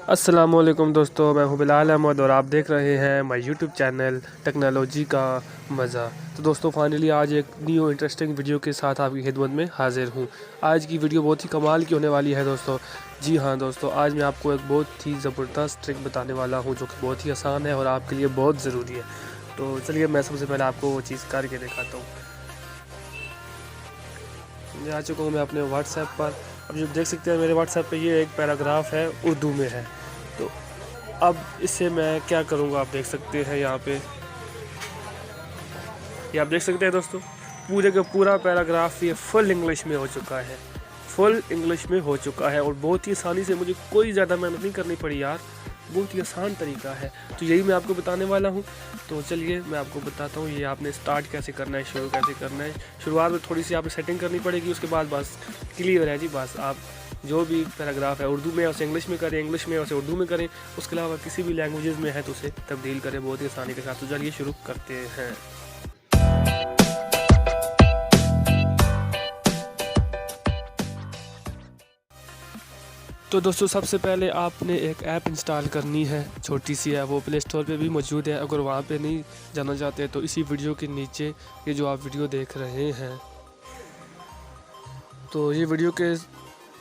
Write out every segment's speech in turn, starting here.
अस्सलामुअलैकुम दोस्तों, मैं हूं बिलाल अहमद और आप देख रहे हैं माय यूट्यूब चैनल टेक्नोलॉजी का मज़ा। तो दोस्तों फाइनली आज एक न्यू इंटरेस्टिंग वीडियो के साथ आपकी खिदमत में हाज़िर हूं। आज की वीडियो बहुत ही कमाल की होने वाली है दोस्तों। जी हाँ दोस्तों, आज मैं आपको एक बहुत ही ज़बरदस्त ट्रिक बताने वाला हूँ जो कि बहुत ही आसान है और आपके लिए बहुत ज़रूरी है। तो चलिए मैं सबसे पहले आपको वो चीज़ करके दिखाता हूँ। मैं आ चुका हूँ मैं अपने व्हाट्सएप पर। अब जो देख सकते हैं मेरे व्हाट्सएप पे ये एक पैराग्राफ है, उर्दू में है। तो अब इससे मैं क्या करूँगा, आप देख सकते हैं यहाँ पे, ये आप देख सकते हैं दोस्तों, पूरे का पूरा पैराग्राफ ये फुल इंग्लिश में हो चुका है, फुल इंग्लिश में हो चुका है और बहुत ही आसानी से, मुझे कोई ज़्यादा मेहनत नहीं करनी पड़ी यार, बहुत ही आसान तरीका है। तो यही मैं आपको बताने वाला हूँ। तो चलिए मैं आपको बताता हूँ ये आपने स्टार्ट कैसे करना है, शुरू कैसे करना है। शुरुआत में थोड़ी सी आपने सेटिंग करनी पड़ेगी, उसके बाद बस क्लियर है जी। बस आप जो भी पैराग्राफ है उर्दू में उसे इंग्लिश में करें, इंग्लिश में उसे उर्दू में करें, उसके अलावा किसी भी लैंग्वेजेस में है तो उसे तब्दील करें बहुत ही आसानी के साथ। तो चलिए शुरू करते हैं। तो दोस्तों सबसे पहले आपने एक ऐप इंस्टॉल करनी है, छोटी सी है, वो प्ले स्टोर पे भी मौजूद है। अगर वहाँ पे नहीं जाना चाहते तो इसी वीडियो के नीचे ये जो आप वीडियो देख रहे हैं, तो ये वीडियो के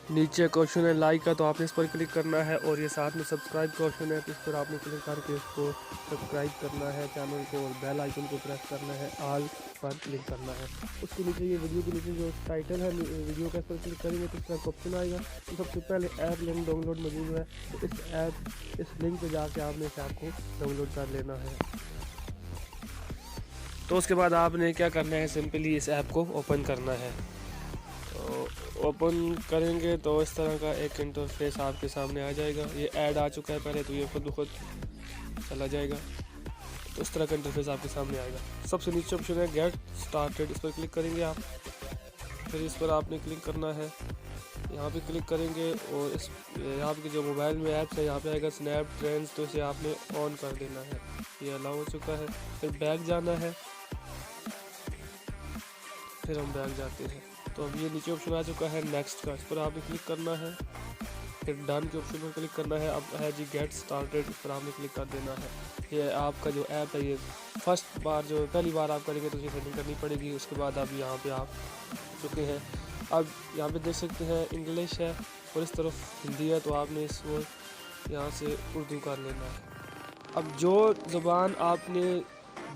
नीचे एक ऑप्शन है लाइक का, तो आपने इस पर क्लिक करना है। और ये साथ में सब्सक्राइब का ऑप्शन है, तो इस पर आपने क्लिक करके इसको सब्सक्राइब करना है चैनल को, और बेल आइकन को प्रेस करना है, ऑल पर क्लिक करना है। उसके नीचे ये वीडियो के नीचे जो टाइटल है वीडियो का, इस पर क्लिक करेंगे तो इसका ऑप्शन आएगा। तो सबसे पहले ऐप लिंक डाउनलोड मौजूद है, तो इस लिंक पर जाके आपने इस ऐप को डाउनलोड कर लेना है। तो उसके बाद आपने क्या करना है, सिंपली इस ऐप को ओपन करना है। तो ओपन करेंगे तो इस तरह का एक इंटरफेस आपके सामने आ जाएगा। ये ऐड आ चुका है पहले, तो ये खुद ब खुद चला जाएगा। तो इस तरह का इंटरफेस आपके सामने आएगा। सबसे नीचे ऑप्शन है गेट स्टार्टेड, इस पर क्लिक करेंगे आप। फिर इस पर आपने क्लिक करना है, यहाँ पे क्लिक करेंगे और इस यहाँ पे जो मोबाइल में ऐप्स है यहाँ पे आएगा स्नैप ट्रेंड्स, तो इसे आपने ऑन कर देना है। ये अलाउ हो चुका है। फिर बैक जाना है, फिर हम बैक जाते हैं। तो अब ये नीचे ऑप्शन आ चुका है नेक्स्ट का, इस पर आपने क्लिक करना है। फिर डन के ऑप्शन पर क्लिक करना है। अब है जी गेट स्टार्टेड, इस पर आपने क्लिक कर देना है। ये आपका जो ऐप है, ये फर्स्ट बार जो पहली बार आप करेंगे तो ये सेटिंग करनी पड़ेगी। उसके बाद अब यहाँ पे आप चुके हैं। अब यहाँ पे देख सकते हैं इंग्लिश है और इस तरफ हिंदी है, तो आपने इसको यहाँ से उर्दू कर लेना है। अब जो ज़ुबान आपने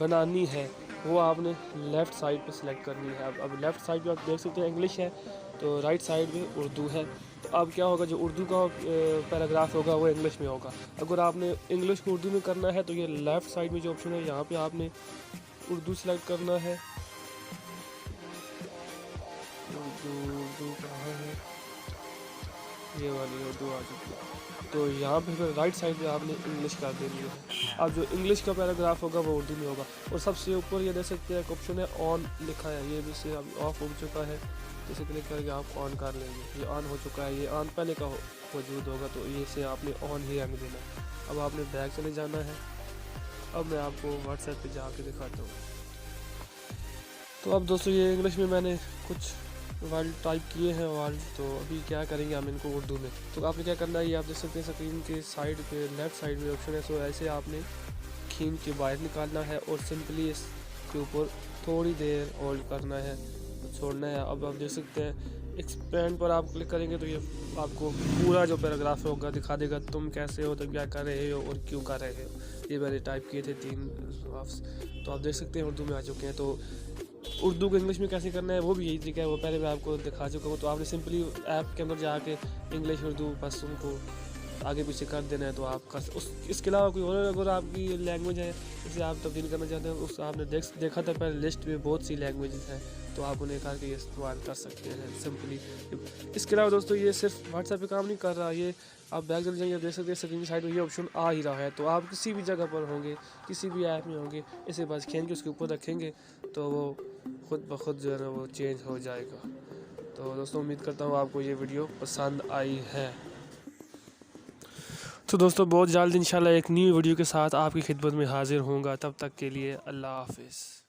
बनानी है वो आपने लेफ़्ट साइड पे सिलेक्ट करनी है। अब लेफ़्ट साइड पे आप देख सकते हैं इंग्लिश है, तो राइट साइड में उर्दू है। तो अब क्या होगा, जो उर्दू का पैराग्राफ होगा वो इंग्लिश में होगा। अगर आपने इंग्लिश को उर्दू में करना है तो ये लेफ़्ट साइड में जो ऑप्शन है यहाँ पे आपने उर्दू सेलेक्ट करना है। उर्दू कहाँ है, ये वाली उर्दू आ चुकी है। तो यहाँ पे फिर राइट साइड पे आपने इंग्लिश कर देनी है। अब जो इंग्लिश का पैराग्राफ होगा वो उर्दू में होगा। और सबसे ऊपर ये देख सकते हैं एक ऑप्शन है ऑन लिखा है, ये भी से अब ऑफ हो चुका है, इसे क्लिक करके आप ऑन कर लेंगे। ये ऑन हो चुका है, ये ऑन पहले का मौजूद होगा, तो ये से आपने ऑन ही रहने देना है। अब आपने बैक चले जाना है। अब मैं आपको व्हाट्सएप पर जाके दिखाता हूँ। तो अब दोस्तों ये इंग्लिश में मैंने कुछ वर्ड टाइप किए हैं वर्ड, तो अभी क्या करेंगे हम इनको उर्दू में। तो आपने क्या करना है, ये आप देख सकते हैं स्क्रीन के साइड पे लेफ़्ट साइड में ऑप्शन है, सो ऐसे आपने खींच के बाहर निकालना है और सिंपली इसके ऊपर थोड़ी देर होल्ड करना है, छोड़ना है। अब आप देख सकते हैं एक्सपेंड पर आप क्लिक करेंगे तो ये आपको पूरा जो पैराग्राफ होगा दिखा देगा, तुम कैसे हो, तुम क्या कर रहे हो और क्यों कर रहे हो। ये मैंने टाइप किए थे 3 हाफ्स, तो आप देख सकते हैं उर्दू में आ चुके हैं। तो उर्दू को इंग्लिश में कैसे करना है वो भी यही तरीका है, वो पहले मैं आपको दिखा चुका हूँ। तो आपने सिंपली ऐप के अंदर जाके इंग्लिश उर्दू बस उनको आगे पीछे कर देना है, तो आपका इसके अलावा कोई और अगर आपकी लैंग्वेज है जिसे आप तब्दील करना चाहते हैं, उस आपने देखा था पहले लिस्ट में बहुत सी लैंग्वेजेस हैं, तो आप उन्हें करके इस्तेमाल कर सकते हैं सिंपली। इसके अलावा दोस्तों ये सिर्फ व्हाट्सएप पे काम नहीं कर रहा, ये आप बैक चले जाइए, देख सकते हैं स्क्रीन साइड में ये ऑप्शन आ ही रहा है। तो आप किसी भी जगह पर होंगे, किसी भी ऐप में होंगे, इसे बस खींच के उसके ऊपर रखेंगे तो वो खुद ब खुद जो है ना वो चेंज हो जाएगा। तो दोस्तों उम्मीद करता हूँ आपको ये वीडियो पसंद आई है। तो दोस्तों बहुत जल्द इंशाल्लाह एक न्यू वीडियो के साथ आपकी खिदमत में हाज़िर होऊंगा। तब तक के लिए अल्लाह हाफ़िज़।